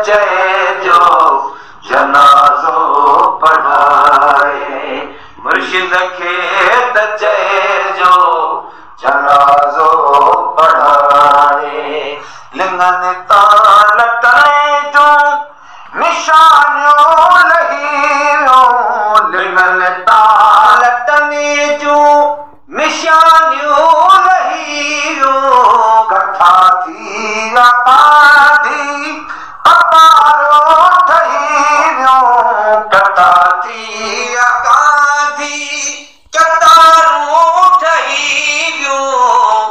चइजो जनाज़ो पढ़ाए मुर्शिद खे त चइजो जनाज़ो पढ़ाए लिंगनि तां लटणे जूं निशानियूं लही लिंगनि तां लटणे जूं निशानियूं लही कथा थी आपाधी अपारो ठही वियो कथा थी आकाधी कतारूं ठही वियो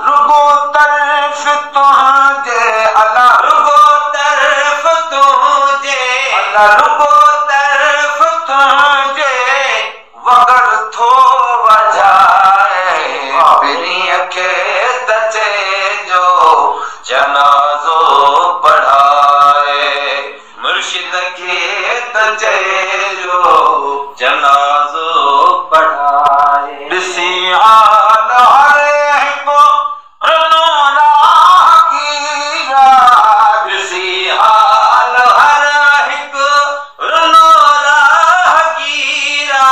रुगो तरफ़ तुंहिंजे अला रुगो तरफ़ तुंहिंजे अला रुगो तरफ़ तुंहिंजे वगर थो वॼाए पिरीअ खे त चइजो जनाज़ो पढ़ाए मुर्शिद खे त चइजो जनाज़ो पढ़ाए ॾिसी हाल हर हिकु रुनो राहगीरा ॾिसी हाल हर हिकु रुनो राहगीरा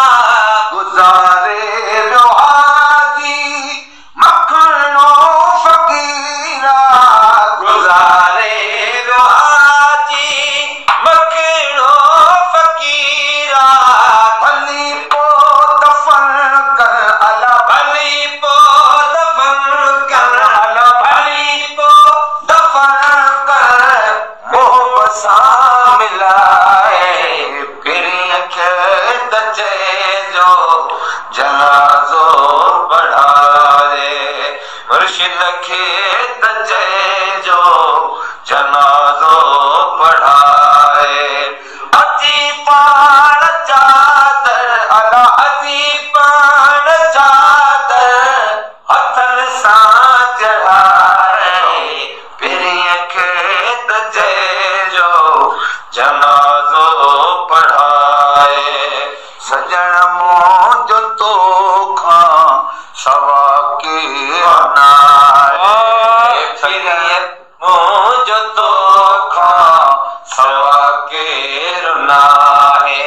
गुज़ारे वियो हादी मखणो फ़क़ीरा गुज़ारे वियो हादी मखणो फ़क़ीरा भली पोइ दफ़न कर अला भली पोइ दफ़न कर अला भली पोइ दफ़न कर मोहब्बत सां मिलाए पिरीअ खे त चइजो जनाज़ो पढ़ाए मुर्शिद खे त चइजो जनाज़ो पढ़ाए अची पाण चादर अला अची पाण चादर हथनि सां चढ़ाए पिरीअ खे त चइजो जनाज़ो पढ़ाए सजण मुंहिंजो तोखां सवा केरु नाहे सजण मुंहिंजो तोखां सवा केरु नाहे